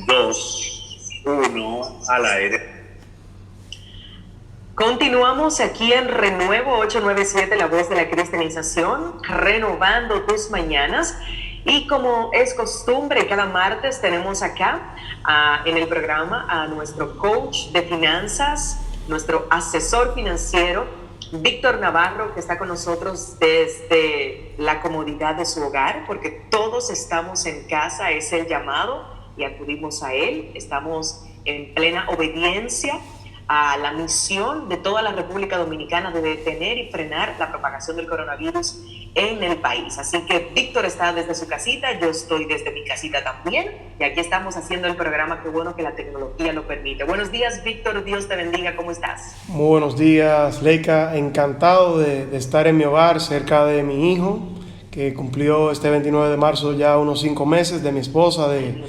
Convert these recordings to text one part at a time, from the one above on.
Dos, uno, al aire. Continuamos aquí en Renuevo 897, la voz de la cristianización, renovando tus mañanas. Y como es costumbre, cada martes tenemos acá en el programa a nuestro coach de finanzas, nuestro asesor financiero, Víctor Navarro, que está con nosotros desde la comodidad de su hogar, porque todos estamos en casa, es el llamado, y acudimos a él. Estamos en plena obediencia a la misión de toda la República Dominicana de detener y frenar la propagación del coronavirus en el país. Así que Víctor está desde su casita, yo estoy desde mi casita también, y aquí estamos haciendo el programa. Qué bueno que la tecnología lo permite. Buenos días, Víctor, Dios te bendiga, ¿cómo estás? Muy buenos días, Leica. Encantado de estar en mi hogar, cerca de mi hijo, que cumplió este 29 de marzo ya unos 5 meses, de mi esposa, de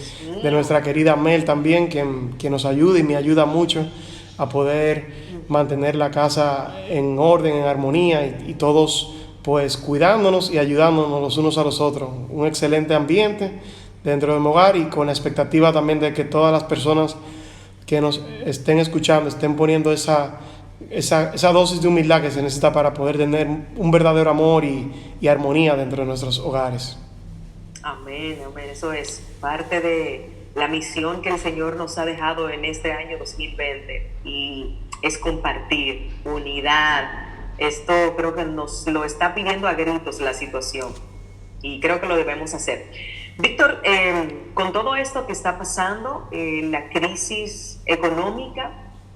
nuestra querida Mel también, que nos ayuda y me ayuda mucho a poder mantener la casa en orden, en armonía, y todos pues cuidándonos y ayudándonos los unos a los otros. Un excelente ambiente dentro de mi hogar, y con la expectativa también de que todas las personas que nos estén escuchando estén poniendo esa dosis de humildad que se necesita para poder tener un verdadero amor y armonía dentro de nuestros hogares. Amén, amén. Eso es parte de la misión que el Señor nos ha dejado en este año 2020, y es compartir unidad. Esto creo que nos lo está pidiendo a gritos la situación, y creo que lo debemos hacer. Víctor, con todo esto que está pasando, la crisis económica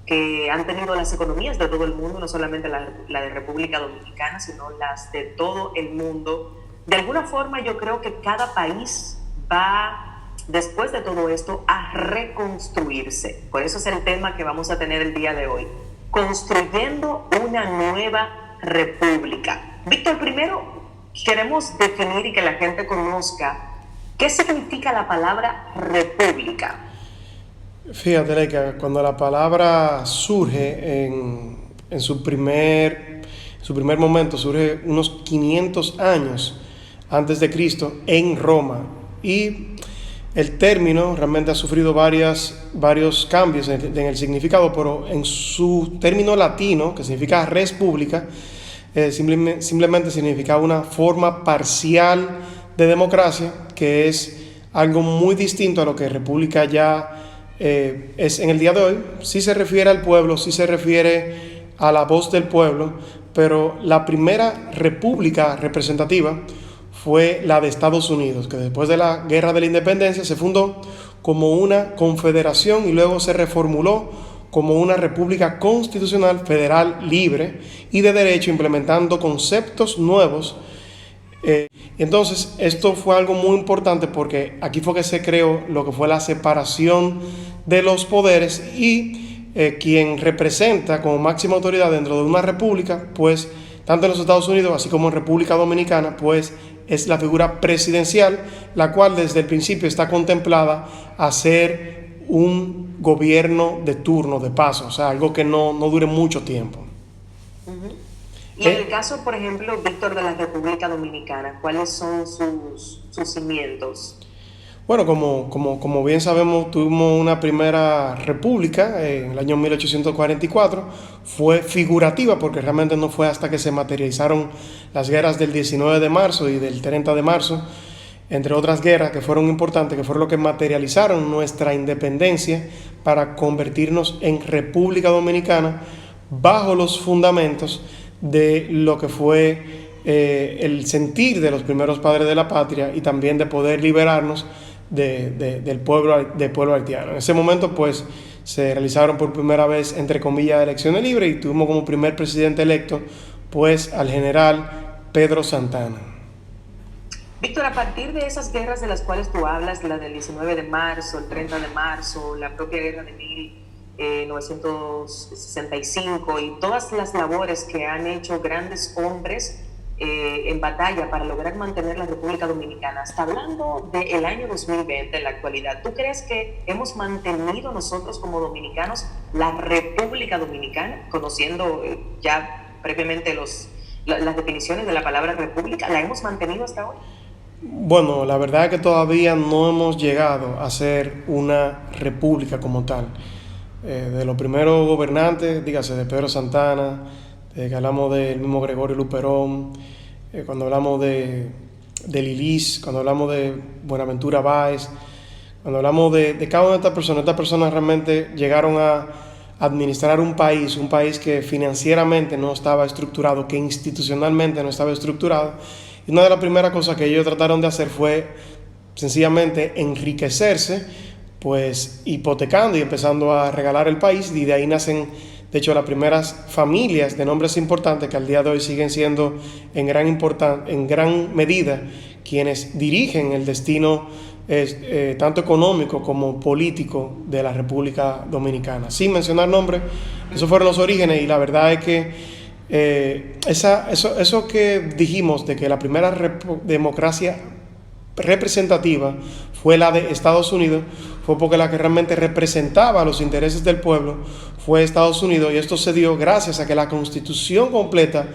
que han tenido las economías de todo el mundo, no solamente la de República Dominicana, sino las de todo el mundo, de alguna forma yo creo que cada país va, después de todo esto, a reconstruirse. Por eso es el tema que vamos a tener el día de hoy: construyendo una nueva república. Víctor, primero queremos definir y que la gente conozca qué significa la palabra república. Fíjate, Leica, cuando la palabra surge en su primer momento, surge unos 500 años antes de Cristo en Roma, y el término realmente ha sufrido varios cambios en el significado, pero en su término latino, que significa república, simplemente significa una forma parcial de democracia, que es algo muy distinto a lo que república ya es en el día de hoy. Sí se refiere al pueblo, sí se refiere a la voz del pueblo, pero la primera república representativa fue la de Estados Unidos, que después de la Guerra de la Independencia se fundó como una confederación y luego se reformuló como una república constitucional, federal, libre y de derecho, implementando conceptos nuevos. Entonces, esto fue algo muy importante porque aquí fue que se creó lo que fue la separación de los poderes, y quien representa como máxima autoridad dentro de una república, pues tanto en los Estados Unidos así como en República Dominicana, pues es la figura presidencial, la cual desde el principio está contemplada a ser un gobierno de turno, de paso, o sea, algo que no dure mucho tiempo. Uh-huh. Y en el caso, por ejemplo, Víctor, de la República Dominicana, ¿cuáles son sus cimientos? Bueno, como bien sabemos, tuvimos una primera república en el año 1844. Fue figurativa porque realmente no fue hasta que se materializaron las guerras del 19 de marzo y del 30 de marzo, entre otras guerras que fueron importantes, que fueron lo que materializaron nuestra independencia para convertirnos en República Dominicana bajo los fundamentos de lo que fue el sentir de los primeros padres de la patria, y también de poder liberarnos del pueblo haitiano. En ese momento pues se realizaron por primera vez, entre comillas, elecciones libres, y tuvimos como primer presidente electo pues al general Pedro Santana. Víctor, a partir de esas guerras de las cuales tú hablas, la del 19 de marzo, el 30 de marzo, la propia guerra de 1965 y todas las labores que han hecho grandes hombres en batalla para lograr mantener la República Dominicana, hasta hablando del año 2020 en la actualidad, ¿tú crees que hemos mantenido nosotros como dominicanos la República Dominicana, conociendo ya previamente las definiciones de la palabra república? ¿La hemos mantenido hasta hoy? Bueno, la verdad es que todavía no hemos llegado a ser una república como tal. De los primeros gobernantes, dígase, de Pedro Santana, de que hablamos del mismo Gregorio Luperón, cuando hablamos de Lilis, cuando hablamos de Buenaventura Báez, cuando hablamos de cada una de estas personas realmente llegaron a administrar un país que financieramente no estaba estructurado, que institucionalmente no estaba estructurado. Y una de las primeras cosas que ellos trataron de hacer fue sencillamente enriquecerse, pues hipotecando y empezando a regalar el país, y de ahí nacen, de hecho, las primeras familias de nombres importantes que al día de hoy siguen siendo en gran medida quienes dirigen el destino tanto económico como político de la República Dominicana. Sin mencionar nombres, esos fueron los orígenes, y la verdad es que eso que dijimos de que la primera democracia representativa fue la de Estados Unidos, fue porque la que realmente representaba los intereses del pueblo fue Estados Unidos, y esto se dio gracias a que la constitución completa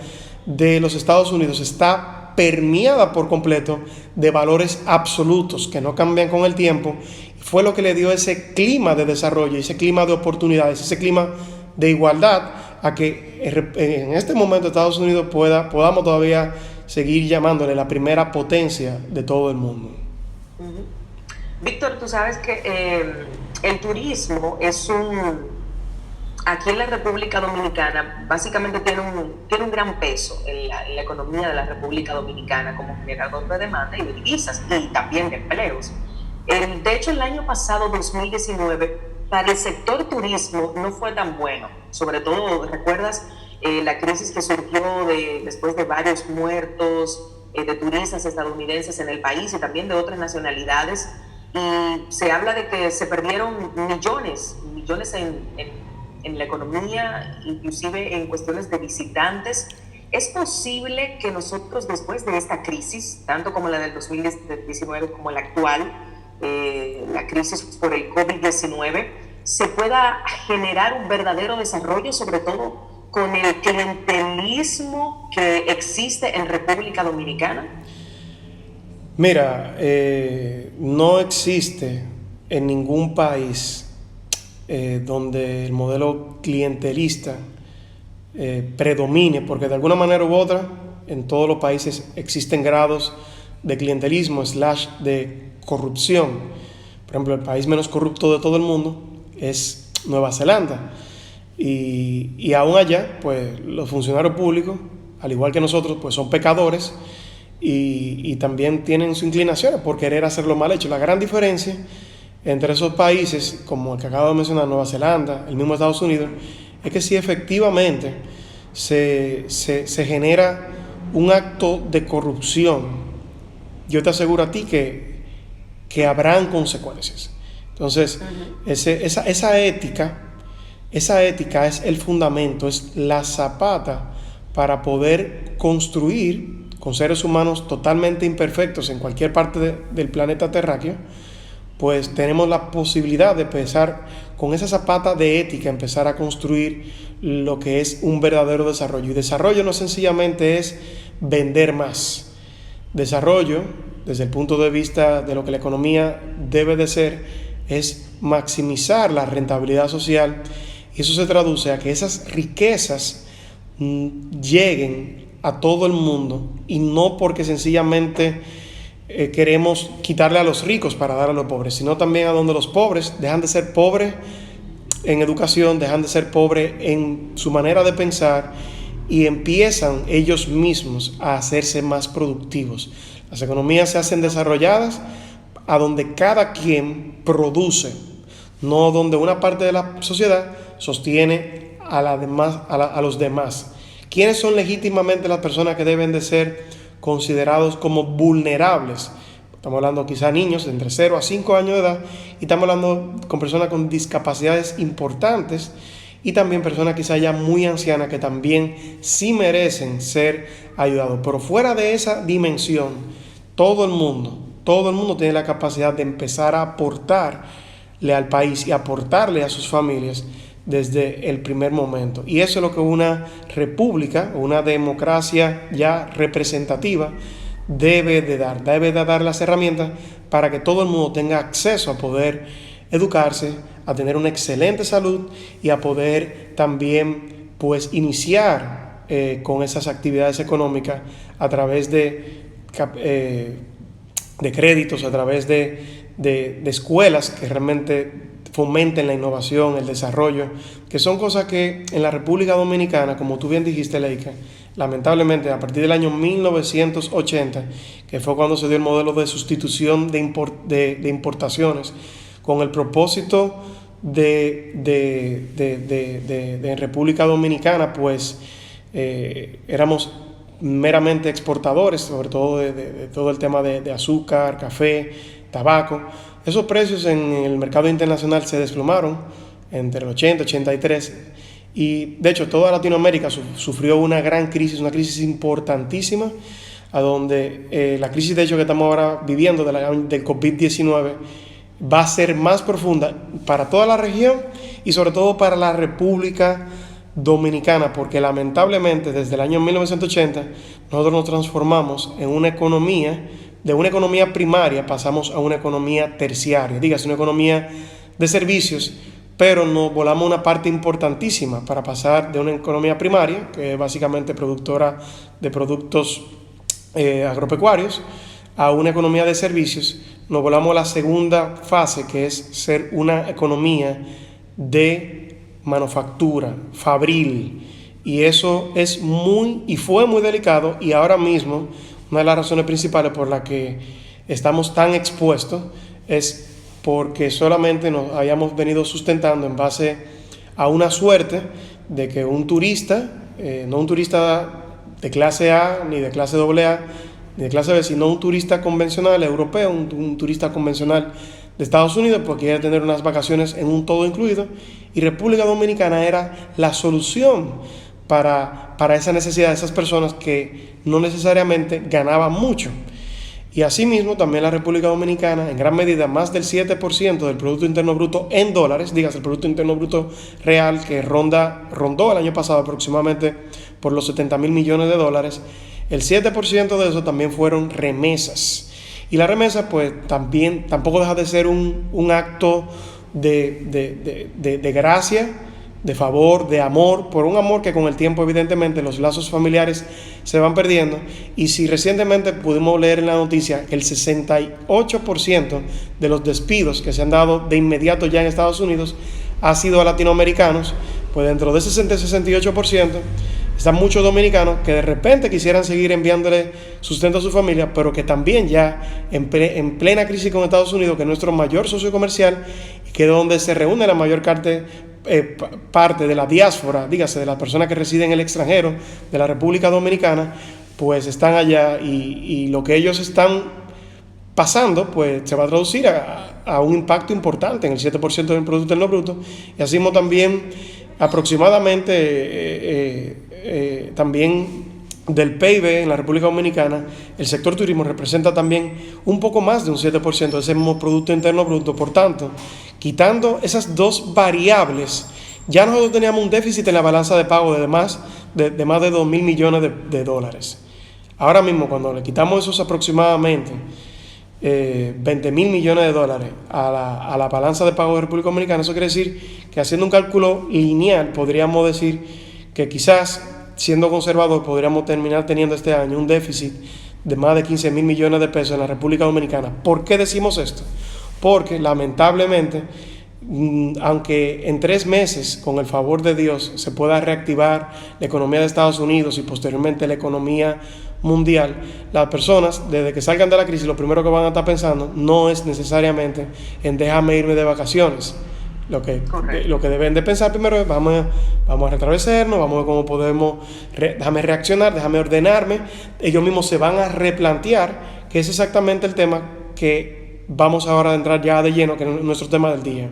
de los Estados Unidos está permeada por completo de valores absolutos que no cambian con el tiempo. Fue lo que le dio ese clima de desarrollo, ese clima de oportunidades, ese clima de igualdad, a que en este momento Estados Unidos podamos todavía seguir llamándole la primera potencia de todo el mundo. Uh-huh. Víctor, tú sabes que el turismo es aquí en la República Dominicana básicamente tiene un gran peso en la economía de la República Dominicana como generador de demanda y de divisas y también de empleos. De hecho, el año pasado, 2019, para el sector turismo no fue tan bueno. Sobre todo, ¿recuerdas la crisis que surgió después de varios muertos de turistas estadounidenses en el país y también de otras nacionalidades? Y se habla de que se perdieron millones en la economía, inclusive en cuestiones de visitantes. ¿Es posible que nosotros, después de esta crisis, tanto como la del 2019 como la actual, la crisis por el COVID-19, se pueda generar un verdadero desarrollo, sobre todo con el clientelismo que existe en República Dominicana? Mira, no existe en ningún país donde el modelo clientelista predomine, porque de alguna manera u otra en todos los países existen grados de clientelismo / de corrupción. Por ejemplo, el país menos corrupto de todo el mundo es Nueva Zelanda, y aún allá pues los funcionarios públicos, al igual que nosotros, pues son pecadores y también tienen su inclinación por querer hacerlo mal hecho. La gran diferencia entre esos países, como el que acabo de mencionar, Nueva Zelanda, el mismo Estados Unidos, es que si efectivamente se genera un acto de corrupción, yo te aseguro a ti que habrán consecuencias. Entonces, esa ética es el fundamento, es la zapata para poder construir con seres humanos totalmente imperfectos en cualquier parte del planeta terráqueo. Pues tenemos la posibilidad de empezar con esa zapata de ética, empezar a construir lo que es un verdadero desarrollo. Y desarrollo no sencillamente es vender más. Desarrollo, desde el punto de vista de lo que la economía debe de ser, es maximizar la rentabilidad social, y eso se traduce a que esas riquezas lleguen a todo el mundo, y no porque sencillamente queremos quitarle a los ricos para dar a los pobres, sino también a donde los pobres dejan de ser pobres en educación, dejan de ser pobres en su manera de pensar y empiezan ellos mismos a hacerse más productivos. Las economías se hacen desarrolladas a donde cada quien produce, no donde una parte de la sociedad sostiene a los demás. ¿Quiénes son legítimamente las personas que deben de ser considerados como vulnerables? Estamos hablando quizá niños de entre 0 a 5 años de edad, y estamos hablando con personas con discapacidades importantes, y también personas quizá ya muy ancianas que también sí merecen ser ayudados. Pero fuera de esa dimensión, todo el mundo tiene la capacidad de empezar a aportarle al país y aportarle a sus familias desde el primer momento. Y eso es lo que una república o una democracia ya representativa debe de dar las herramientas para que todo el mundo tenga acceso a poder educarse, a tener una excelente salud y a poder también pues iniciar con esas actividades económicas a través de créditos, a través de escuelas que realmente fomenten la innovación, el desarrollo, que son cosas que en la República Dominicana, como tú bien dijiste, Leica, lamentablemente a partir del año 1980, que fue cuando se dio el modelo de sustitución de importaciones, con el propósito de República Dominicana, pues éramos meramente exportadores, sobre todo de todo el tema de azúcar, café, tabaco. Esos precios en el mercado internacional se desplomaron entre el 80 y 83 y de hecho toda Latinoamérica sufrió una gran crisis, una crisis importantísima, a donde la crisis de hecho que estamos ahora viviendo del COVID-19 va a ser más profunda para toda la región y sobre todo para la República Dominicana, porque lamentablemente desde el año 1980 nosotros nos transformamos en una economía, de una economía primaria pasamos a una economía terciaria, dígase una economía de servicios, pero nos volamos una parte importantísima para pasar de una economía primaria, que es básicamente productora de productos agropecuarios, a una economía de servicios. Nos volamos a la segunda fase, que es ser una economía de manufactura, fabril, y eso es fue muy delicado, y ahora mismo una de las razones principales por las que estamos tan expuestos es porque solamente nos habíamos venido sustentando en base a una suerte de que un turista, no un turista de clase A, ni de clase AA, ni de clase B, sino un turista convencional europeo, un turista convencional de Estados Unidos, porque quería tener unas vacaciones en un todo incluido, y República Dominicana era la solución para esa necesidad de esas personas que no necesariamente ganaban mucho. Y asimismo también la República Dominicana, en gran medida, más del 7% del Producto Interno Bruto en dólares, digas el Producto Interno Bruto real, que rondó el año pasado aproximadamente por los 70,000 millones de dólares, el 7% de eso también fueron remesas. Y la remesa pues tampoco deja de ser un acto de gracia, de favor, de amor, por un amor que con el tiempo evidentemente los lazos familiares se van perdiendo. Y si recientemente pudimos leer en la noticia que el 68% de los despidos que se han dado de inmediato ya en Estados Unidos ha sido a latinoamericanos, pues dentro de ese 68% están muchos dominicanos que de repente quisieran seguir enviándole sustento a su familia, pero que también ya en plena crisis con Estados Unidos, que es nuestro mayor socio comercial y que es donde se reúne la mayor parte de la diáspora, dígase, de las personas que residen en el extranjero de la República Dominicana, pues están allá y lo que ellos están pasando, pues se va a traducir a un impacto importante en el 7% del Producto Interno Bruto, y así como también aproximadamente también del PIB en la República Dominicana, el sector turismo representa también un poco más de un 7% de ese mismo Producto Interno Bruto. Por tanto, quitando esas dos variables, ya nosotros teníamos un déficit en la balanza de pago de más de 2,000 millones de dólares. Ahora mismo, cuando le quitamos esos aproximadamente 20,000 millones de dólares a la balanza de pago de República Dominicana, eso quiere decir que haciendo un cálculo lineal, podríamos decir que quizás, siendo conservador, podríamos terminar teniendo este año un déficit de más de 15,000 millones de pesos en la República Dominicana. ¿Por qué decimos esto? Porque lamentablemente, aunque en 3 meses, con el favor de Dios, se pueda reactivar la economía de Estados Unidos y posteriormente la economía mundial, las personas, desde que salgan de la crisis, lo primero que van a estar pensando no es necesariamente en déjame irme de vacaciones. Lo que deben de pensar primero es vamos a retravesernos, vamos a ver cómo podemos, déjame reaccionar, déjame ordenarme. Ellos mismos se van a replantear, que es exactamente el tema que vamos ahora a entrar ya de lleno, que es nuestro tema del día.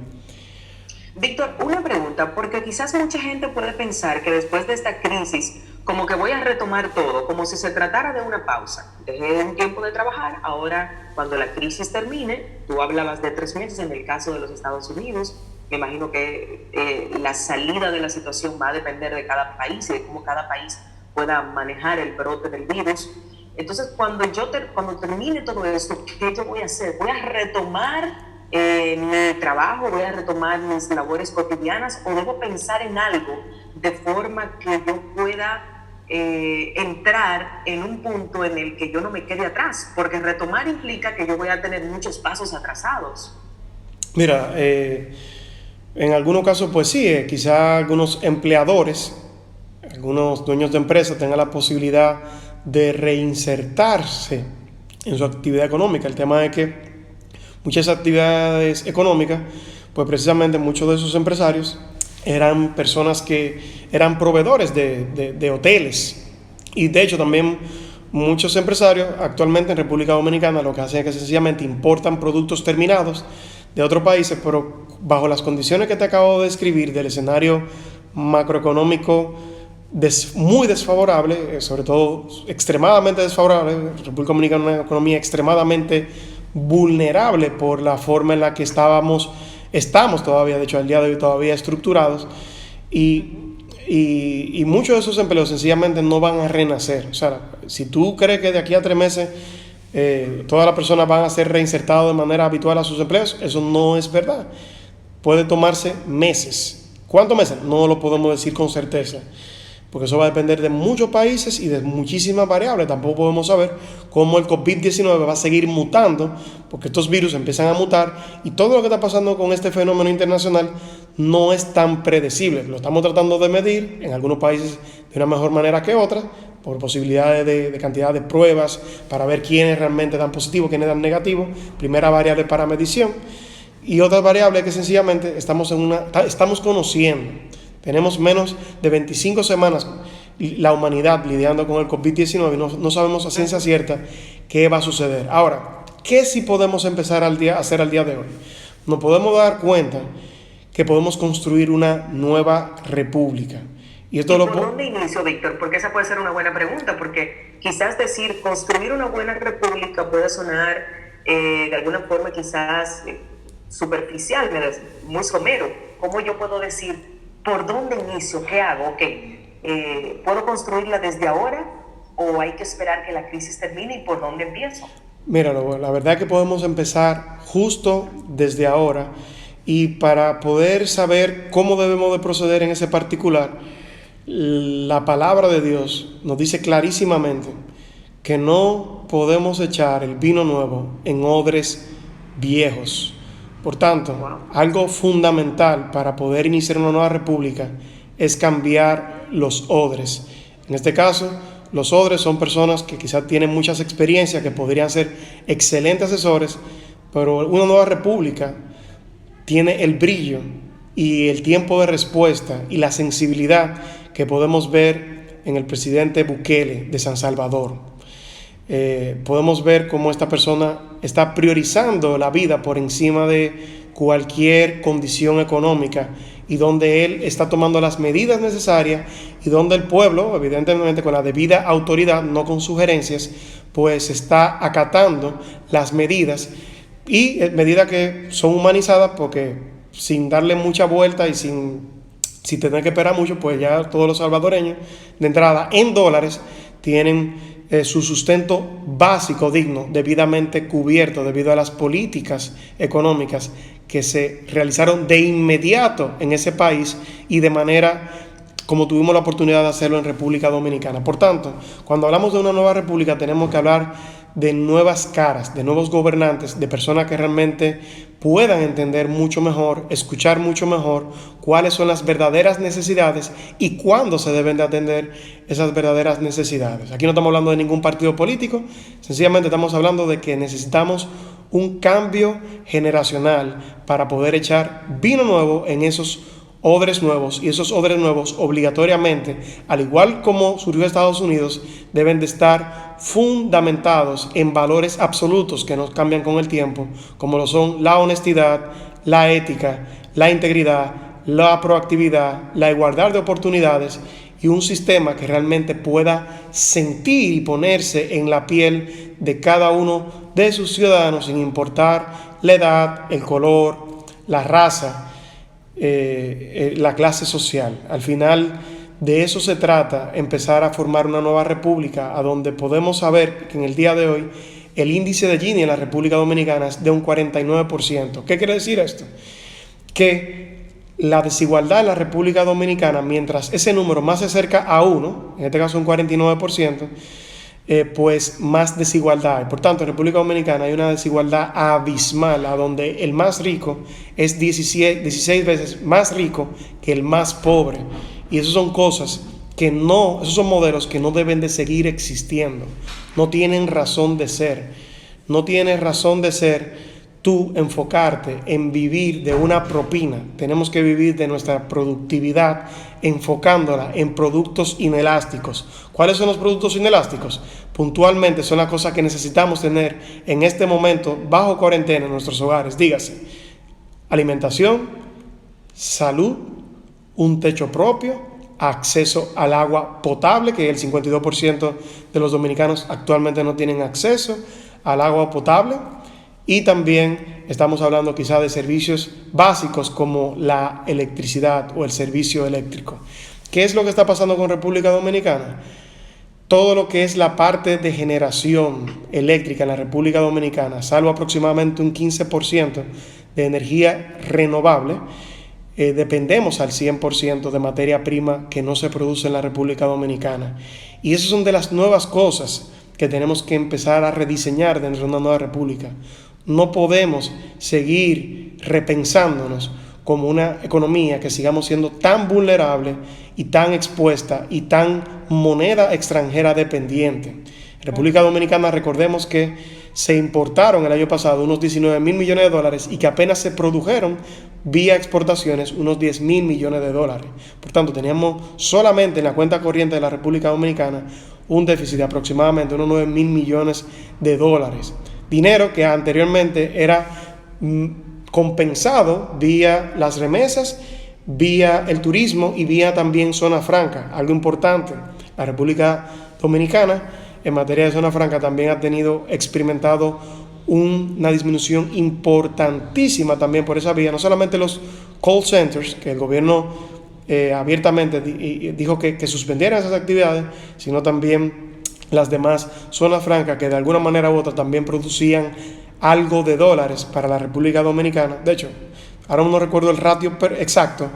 Víctor, una pregunta, porque quizás mucha gente puede pensar que después de esta crisis, como que voy a retomar todo, como si se tratara de una pausa. Dejé un tiempo de trabajar, ahora cuando la crisis termine, tú hablabas de 3 meses en el caso de los Estados Unidos. Me imagino que la salida de la situación va a depender de cada país y de cómo cada país pueda manejar el brote del virus. Entonces, cuando termine todo esto, ¿qué yo voy a hacer? Voy a retomar mi trabajo, voy a retomar mis labores cotidianas, o debo pensar en algo de forma que yo pueda entrar en un punto en el que yo no me quede atrás, porque retomar implica que yo voy a tener muchos pasos atrasados. Mira, en algunos casos, pues sí, quizá algunos empleadores, algunos dueños de empresas tengan la posibilidad de reinsertarse en su actividad económica. El tema es que muchas actividades económicas, pues precisamente muchos de esos empresarios eran personas que eran proveedores de hoteles. Y de hecho también muchos empresarios actualmente en República Dominicana lo que hacen es que sencillamente importan productos terminados de otros países, pero bajo las condiciones que te acabo de describir del escenario macroeconómico muy desfavorable, sobre todo extremadamente desfavorable. República Dominicana es una economía extremadamente vulnerable por la forma en la que estamos todavía, de hecho al día de hoy todavía estructurados, y muchos de esos empleos sencillamente no van a renacer. O sea, si tú crees que de aquí a 3 meses todas las personas van a ser reinsertadas de manera habitual a sus empleos, eso no es verdad. Puede tomarse meses. ¿Cuántos meses? No lo podemos decir con certeza, porque eso va a depender de muchos países y de muchísimas variables. Tampoco podemos saber cómo el COVID-19 va a seguir mutando, porque estos virus empiezan a mutar y todo lo que está pasando con este fenómeno internacional no es tan predecible. Lo estamos tratando de medir en algunos países de una mejor manera que otras, por posibilidades de cantidad de pruebas para ver quiénes realmente dan positivo, quiénes dan negativo, primera variable para medición, y otras variables que sencillamente estamos conociendo. Tenemos menos de 25 semanas la humanidad lidiando con el COVID-19 y no sabemos a ciencia cierta qué va a suceder. Ahora, ¿qué sí podemos empezar a hacer al día de hoy? Nos podemos dar cuenta que podemos construir una nueva república. Y esto ¿Por dónde inicio, Víctor? Porque esa puede ser una buena pregunta, porque quizás decir construir una buena república puede sonar de alguna forma quizás superficial, muy somero. ¿Cómo yo puedo decir por dónde inicio? ¿Qué hago? Okay. ¿Puedo construirla desde ahora o hay que esperar que la crisis termine y por dónde empiezo? Mira, la verdad es que podemos empezar justo desde ahora, y para poder saber cómo debemos de proceder en ese particular, la palabra de Dios nos dice clarísimamente que no podemos echar el vino nuevo en odres viejos. Por tanto, algo fundamental para poder iniciar una nueva república es cambiar los odres. En este caso, los odres son personas que quizás tienen muchas experiencias, que podrían ser excelentes asesores, pero una nueva república tiene el brillo y el tiempo de respuesta y la sensibilidad que podemos ver en el presidente Bukele de San Salvador. Podemos ver cómo esta persona está priorizando la vida por encima de cualquier condición económica, y donde él está tomando las medidas necesarias, y donde el pueblo, evidentemente con la debida autoridad, no con sugerencias, pues está acatando las medidas, y medidas que son humanizadas, porque sin darle mucha vuelta y sin tener que esperar mucho, pues ya todos los salvadoreños de entrada en dólares tienen su sustento básico digno, debidamente cubierto debido a las políticas económicas que se realizaron de inmediato en ese país y de manera como tuvimos la oportunidad de hacerlo en República Dominicana. Por tanto, cuando hablamos de una nueva república tenemos que hablar de nuevas caras, de nuevos gobernantes, de personas que realmente puedan entender mucho mejor, escuchar mucho mejor cuáles son las verdaderas necesidades y cuándo se deben de atender esas verdaderas necesidades. Aquí no estamos hablando de ningún partido político, sencillamente estamos hablando de que necesitamos un cambio generacional para poder echar vino nuevo en esos odres nuevos, y esos odres nuevos obligatoriamente, al igual como surgió Estados Unidos, deben de estar fundamentados en valores absolutos que no cambian con el tiempo, como lo son la honestidad, la ética, la integridad, la proactividad, la igualdad de oportunidades, y un sistema que realmente pueda sentir y ponerse en la piel de cada uno de sus ciudadanos, sin importar la edad, el color, la raza, la clase social. Al final de eso se trata, empezar a formar una nueva república, a donde podemos saber que en el día de hoy el índice de Gini en la República Dominicana es de un 49%. ¿Qué quiere decir esto? Que la desigualdad en la República Dominicana, mientras ese número más se acerca a 1, en este caso un 49%, pues más desigualdad hay. Por tanto, en República Dominicana hay una desigualdad abismal, a donde el más rico es 16 veces más rico que el más pobre. Y esas son cosas que no, esos son modelos que no deben de seguir existiendo. No tienen razón de ser. No tiene razón de ser tú enfocarte en vivir de una propina. Tenemos que vivir de nuestra productividad enfocándola en productos inelásticos. ¿Cuáles son los productos inelásticos? Puntualmente son las cosas que necesitamos tener en este momento bajo cuarentena en nuestros hogares. Dígase, alimentación, salud, un techo propio, acceso al agua potable, que el 52% de los dominicanos actualmente no tienen acceso al agua potable. Y también estamos hablando quizá de servicios básicos como la electricidad o el servicio eléctrico. ¿Qué es lo que está pasando con República Dominicana? Todo lo que es la parte de generación eléctrica en la República Dominicana, salvo aproximadamente un 15% de energía renovable, dependemos al 100% de materia prima que no se produce en la República Dominicana. Y esas son de las nuevas cosas que tenemos que empezar a rediseñar dentro de una nueva república. No podemos seguir repensándonos como una economía que sigamos siendo tan vulnerable y tan expuesta y tan moneda extranjera dependiente. En República Dominicana, recordemos que se importaron el año pasado unos 19 mil millones de dólares y que apenas se produjeron vía exportaciones unos 10 mil millones de dólares. Por tanto, teníamos solamente en la cuenta corriente de la República Dominicana un déficit de aproximadamente unos 9 mil millones de dólares. Dinero que anteriormente era compensado vía las remesas, vía el turismo y vía también zona franca. Algo importante, la República Dominicana en materia de zona franca también ha experimentado una disminución importantísima también por esa vía. No solamente los call centers, que el gobierno abiertamente dijo que suspendieran esas actividades, sino también las demás zonas francas que de alguna manera u otra también producían algo de dólares para la República Dominicana. De hecho, ahora no recuerdo el ratio exacto,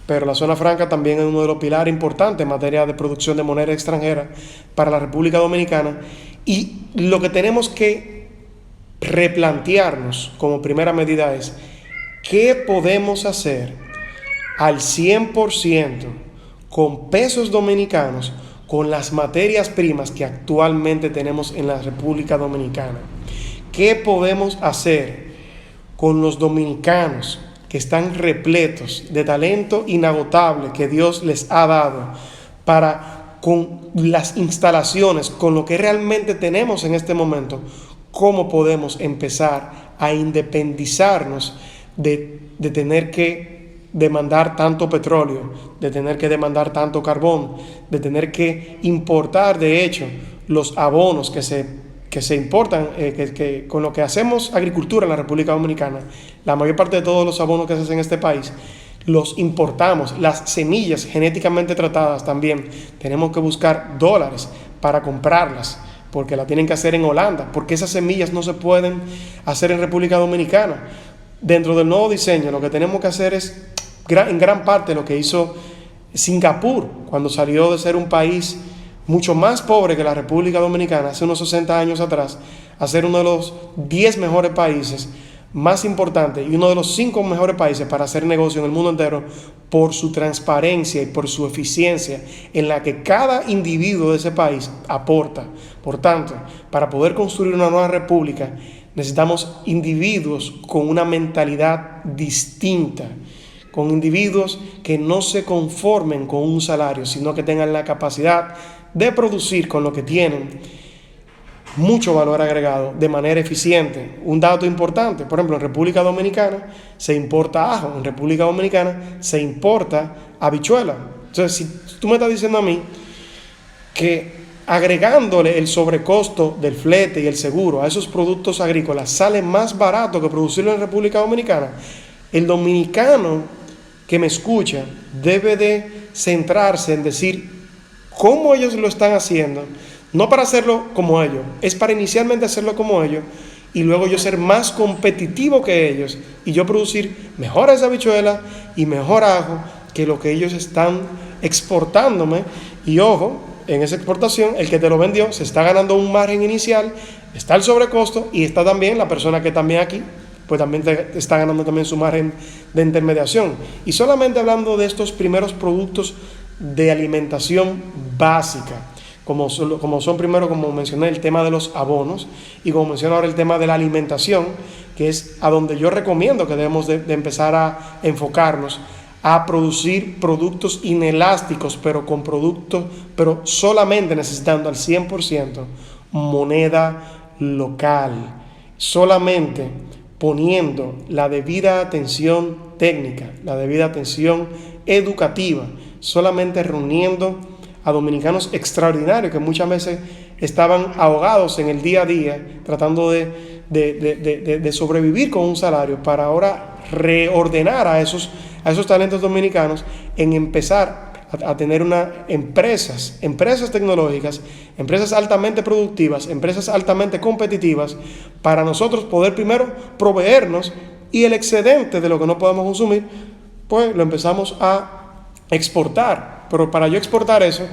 pero la zona franca también es uno de los pilares importantes en materia de producción de moneda extranjera para la República Dominicana. Y lo que tenemos que replantearnos como primera medida es ¿qué podemos hacer al 100% con pesos dominicanos, con las materias primas que actualmente tenemos en la República Dominicana? ¿Qué podemos hacer con los dominicanos que están repletos de talento inagotable que Dios les ha dado para, con las instalaciones, con lo que realmente tenemos en este momento, cómo podemos empezar a independizarnos de tener que demandar tanto petróleo, de tener que demandar tanto carbón, de tener que importar, de hecho, los abonos que se importan, con lo que hacemos agricultura en la República Dominicana, la mayor parte de todos los abonos que se hacen en este país, los importamos. Las semillas genéticamente tratadas también, tenemos que buscar dólares para comprarlas, porque la tienen que hacer en Holanda, porque esas semillas no se pueden hacer en República Dominicana. Dentro del nuevo diseño, lo que tenemos que hacer es, en gran parte, lo que hizo Singapur, cuando salió de ser un país mucho más pobre que la República Dominicana hace unos 60 años atrás, a ser uno de los 10 mejores países más importantes y uno de los 5 mejores países para hacer negocio en el mundo entero por su transparencia y por su eficiencia en la que cada individuo de ese país aporta. Por tanto, para poder construir una nueva república necesitamos individuos con una mentalidad distinta, con individuos que no se conformen con un salario, sino que tengan la capacidad de producir con lo que tienen mucho valor agregado de manera eficiente. Un dato importante, por ejemplo, en República Dominicana se importa ajo, en República Dominicana se importa habichuela. Entonces, si tú me estás diciendo a mí que agregándole el sobrecosto del flete y el seguro a esos productos agrícolas sale más barato que producirlo en República Dominicana, el dominicano que me escucha debe de centrarse en decir cómo ellos lo están haciendo, no para hacerlo como ellos, es para inicialmente hacerlo como ellos y luego yo ser más competitivo que ellos y yo producir mejores habichuelas y mejor ajo que lo que ellos están exportándome. Y ojo, en esa exportación el que te lo vendió se está ganando un margen inicial, está el sobrecosto y está también la persona que también aquí pues también te está ganando también su margen de intermediación. Y solamente hablando de estos primeros productos de alimentación básica, como son primero, como mencioné, el tema de los abonos y como menciono ahora el tema de la alimentación, que es a donde yo recomiendo que debemos de empezar a enfocarnos, a producir productos inelásticos, pero solamente necesitando al 100% moneda local, solamente poniendo la debida atención técnica, la debida atención educativa, solamente reuniendo a dominicanos extraordinarios que muchas veces estaban ahogados en el día a día, tratando de sobrevivir con un salario, para ahora reordenar a esos talentos dominicanos en empezar a tener empresas tecnológicas, empresas altamente productivas, empresas altamente competitivas, para nosotros poder primero proveernos y el excedente de lo que no podemos consumir, pues lo empezamos a exportar. Pero para yo exportar eso,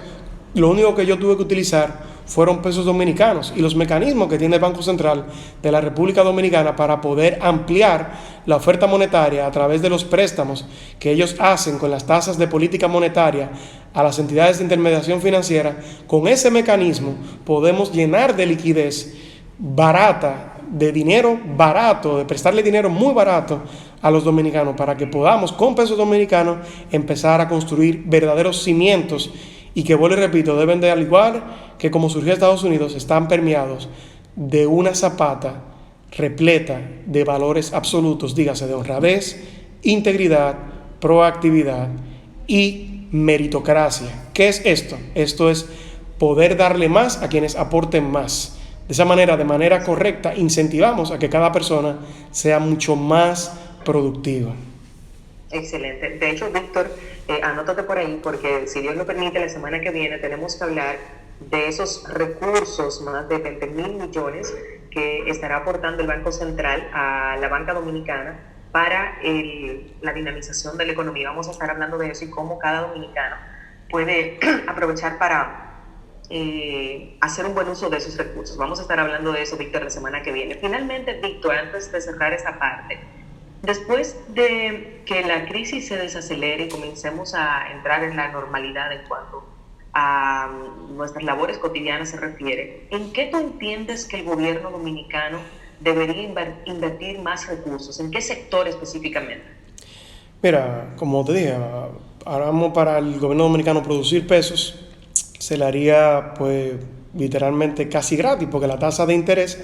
lo único que yo tuve que utilizar fueron pesos dominicanos y los mecanismos que tiene el Banco Central de la República Dominicana para poder ampliar la oferta monetaria a través de los préstamos que ellos hacen con las tasas de política monetaria a las entidades de intermediación financiera. Con ese mecanismo podemos llenar de liquidez barata, de dinero barato, de prestarle dinero muy barato a los dominicanos para que podamos con pesos dominicanos empezar a construir verdaderos cimientos y que, vuelvo y repito, deben de, al igual que como surgió Estados Unidos, están permeados de una zapata repleta de valores absolutos, dígase de honradez, integridad, proactividad y meritocracia. ¿Qué es esto? Esto es poder darle más a quienes aporten más. De esa manera, de manera correcta, incentivamos a que cada persona sea mucho más productiva. Excelente. De hecho, Víctor, anótate por ahí, porque si Dios lo permite, la semana que viene tenemos que hablar de esos recursos, más de 20,000 millones que estará aportando el Banco Central a la banca dominicana para la dinamización de la economía. Vamos a estar hablando de eso y cómo cada dominicano puede aprovechar para hacer un buen uso de esos recursos. Vamos a estar hablando de eso, Víctor, la semana que viene. Finalmente, Víctor, antes de cerrar esta parte, después de que la crisis se desacelere y comencemos a entrar en la normalidad en cuanto a nuestras labores cotidianas se refiere, ¿en qué tú entiendes que el gobierno dominicano debería invertir más recursos? ¿En qué sector específicamente? Mira, como te dije, ahora vamos para el gobierno dominicano producir pesos, se le haría pues literalmente casi gratis, porque la tasa de interés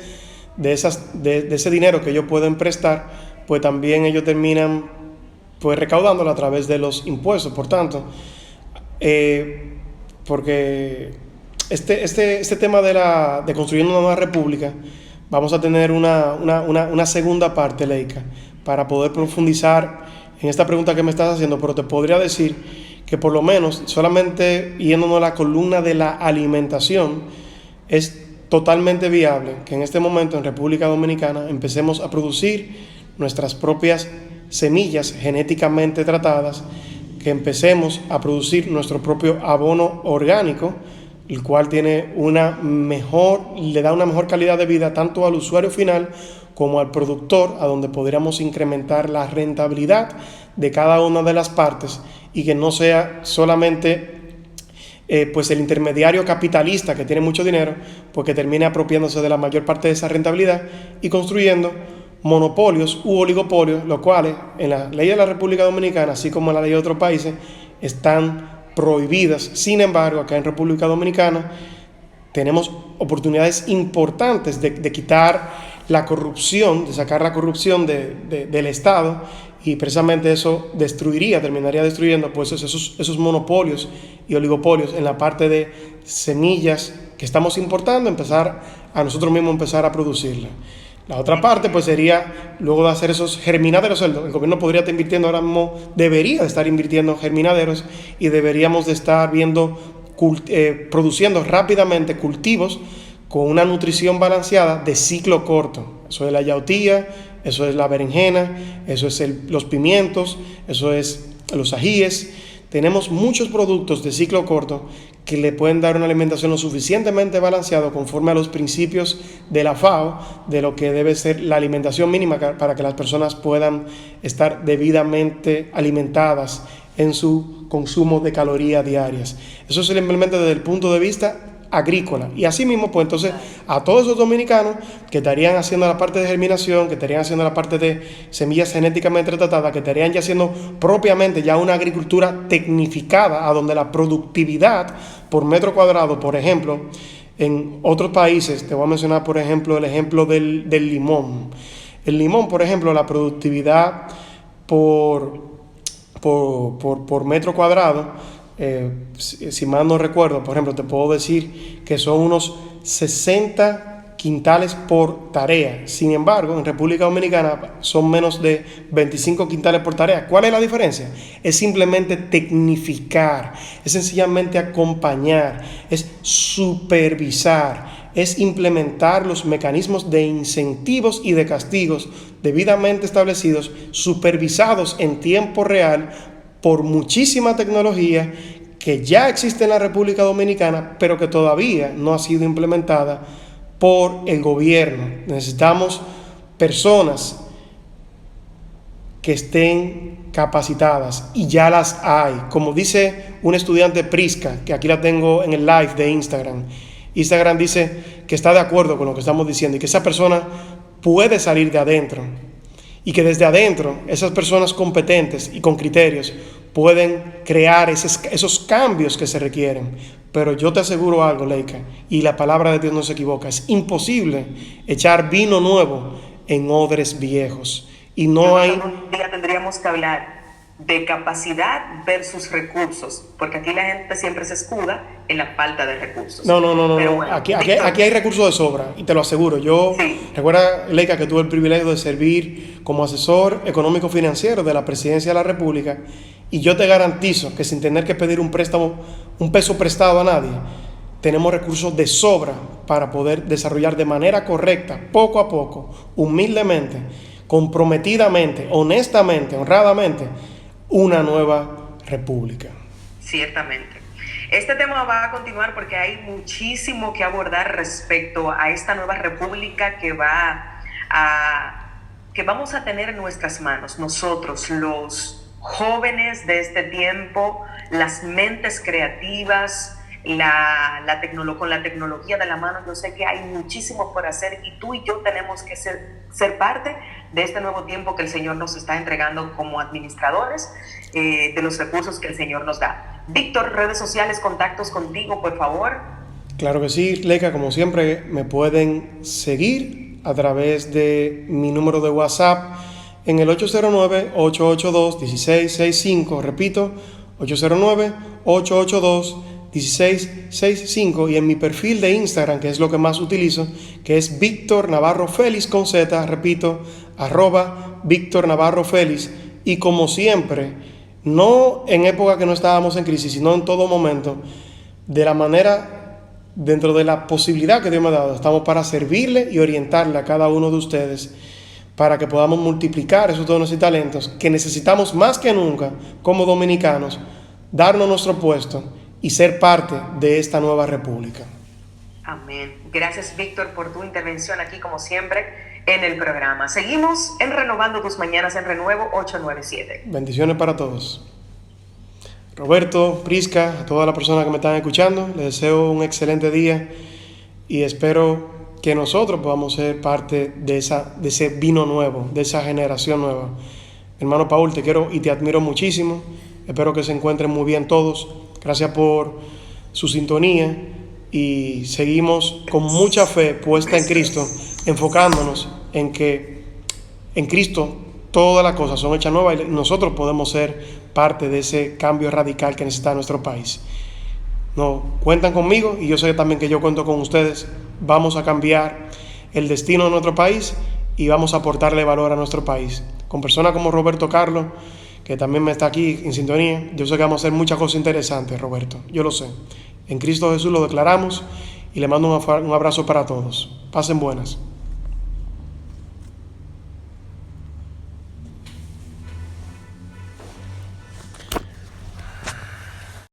de ese dinero que ellos pueden prestar, pues también ellos terminan pues recaudándolo a través de los impuestos. Por tanto, porque este tema de construir una nueva república, vamos a tener una segunda parte, Leica, para poder profundizar en esta pregunta que me estás haciendo, pero te podría decir que por lo menos solamente yéndonos a la columna de la alimentación, es totalmente viable que en este momento en República Dominicana empecemos a producir nuestras propias semillas genéticamente tratadas, que empecemos a producir nuestro propio abono orgánico, el cual le da una mejor calidad de vida tanto al usuario final como al productor, a donde podríamos incrementar la rentabilidad de cada una de las partes y que no sea solamente pues el intermediario capitalista que tiene mucho dinero, pues que termine apropiándose de la mayor parte de esa rentabilidad y construyendo monopolios u oligopolios, los cuales en la ley de la República Dominicana, así como en la ley de otros países, están prohibidas. Sin embargo, acá en República Dominicana tenemos oportunidades importantes de quitar la corrupción, de sacar la corrupción del Estado, y precisamente eso terminaría destruyendo pues esos monopolios y oligopolios en la parte de semillas que estamos importando, empezar a nosotros mismos empezar a producirlas. La otra parte pues sería, luego de hacer esos germinaderos, el gobierno podría estar invirtiendo ahora mismo, debería estar invirtiendo en germinaderos y deberíamos de estar viendo, produciendo rápidamente cultivos con una nutrición balanceada de ciclo corto. Eso es la yautía, eso es la berenjena, eso es los pimientos, eso es los ajíes. Tenemos muchos productos de ciclo corto que le pueden dar una alimentación lo suficientemente balanceada conforme a los principios de la FAO, de lo que debe ser la alimentación mínima para que las personas puedan estar debidamente alimentadas en su consumo de calorías diarias. Eso es simplemente desde el punto de vista agrícola. Y así mismo, pues entonces, a todos esos dominicanos que estarían haciendo la parte de germinación, que estarían haciendo la parte de semillas genéticamente tratadas, que estarían ya haciendo propiamente ya una agricultura tecnificada, a donde la productividad por metro cuadrado, por ejemplo, en otros países, te voy a mencionar, por ejemplo, el ejemplo del limón. El limón, por ejemplo, la productividad por metro cuadrado, si mal no recuerdo, por ejemplo, te puedo decir que son unos 60 quintales por tarea. Sin embargo, en República Dominicana son menos de 25 quintales por tarea. ¿Cuál es la diferencia? Es simplemente tecnificar, es sencillamente acompañar, es supervisar, es implementar los mecanismos de incentivos y de castigos debidamente establecidos, supervisados en tiempo real por muchísima tecnología que ya existe en la República Dominicana, pero que todavía no ha sido implementada por el gobierno. Necesitamos personas que estén capacitadas, y ya las hay. Como dice un estudiante Prisca, que aquí la tengo en el live de Instagram. Instagram dice que está de acuerdo con lo que estamos diciendo y que esa persona puede salir de adentro. Y que desde adentro esas personas competentes y con criterios pueden crear esos cambios que se requieren. Pero yo te aseguro algo, Leica, y la palabra de Dios no se equivoca, es imposible echar vino nuevo en odres viejos. Y no hay... Un día tendríamos que hablar de capacidad versus recursos, porque aquí la gente siempre se escuda en la falta de recursos. No. Bueno, aquí hay recursos de sobra, y te lo aseguro. Yo, recuerda, Leica, que tuve el privilegio de servir como asesor económico financiero de la Presidencia de la República, y yo te garantizo que sin tener que pedir un peso prestado a nadie, tenemos recursos de sobra para poder desarrollar de manera correcta, poco a poco, humildemente, comprometidamente, honestamente, honradamente, una nueva república. Ciertamente. Este tema va a continuar porque hay muchísimo que abordar respecto a esta nueva república que vamos a tener en nuestras manos, nosotros, los jóvenes de este tiempo, las mentes creativas, con la tecnología de la mano. Yo sé que hay muchísimo por hacer y tú y yo tenemos que ser parte de este nuevo tiempo que el Señor nos está entregando como administradores de los recursos que el Señor nos da. Víctor, redes sociales, contactos contigo, por favor. Claro que sí, Leica, como siempre me pueden seguir a través de mi número de WhatsApp en el 809-882-1665, repito, 809-882-1665, y en mi perfil de Instagram, que es lo que más utilizo, que es Víctor Navarro Félix con Z, repito, @Víctor Navarro Félix. Y como siempre, no en época que no estábamos en crisis, sino en todo momento, de la manera, dentro de la posibilidad que Dios me ha dado, estamos para servirle y orientarle a cada uno de ustedes para que podamos multiplicar esos dones y talentos que necesitamos más que nunca como dominicanos, darnos nuestro puesto y ser parte de esta nueva república. Amén. Gracias, Víctor, por tu intervención aquí, como siempre, en el programa. Seguimos en Renovando tus Mañanas en Renuevo 897. Bendiciones para todos. Roberto, Prisca, a todas las personas que me están escuchando, les deseo un excelente día y espero que nosotros podamos ser parte de ese vino nuevo, de esa generación nueva. Hermano Paul, te quiero y te admiro muchísimo. Espero que se encuentren muy bien todos. Gracias por su sintonía y seguimos con mucha fe puesta en Cristo, enfocándonos en que en Cristo todas las cosas son hechas nuevas y nosotros podemos ser parte de ese cambio radical que necesita nuestro país. No, cuentan conmigo y yo sé también que yo cuento con ustedes. Vamos a cambiar el destino de nuestro país y vamos a aportarle valor a nuestro país. Con personas como Roberto Carlos, que también me está aquí en sintonía, yo sé que vamos a hacer muchas cosas interesantes, Roberto, yo lo sé. En Cristo Jesús lo declaramos y le mando un abrazo para todos. Pasen buenas.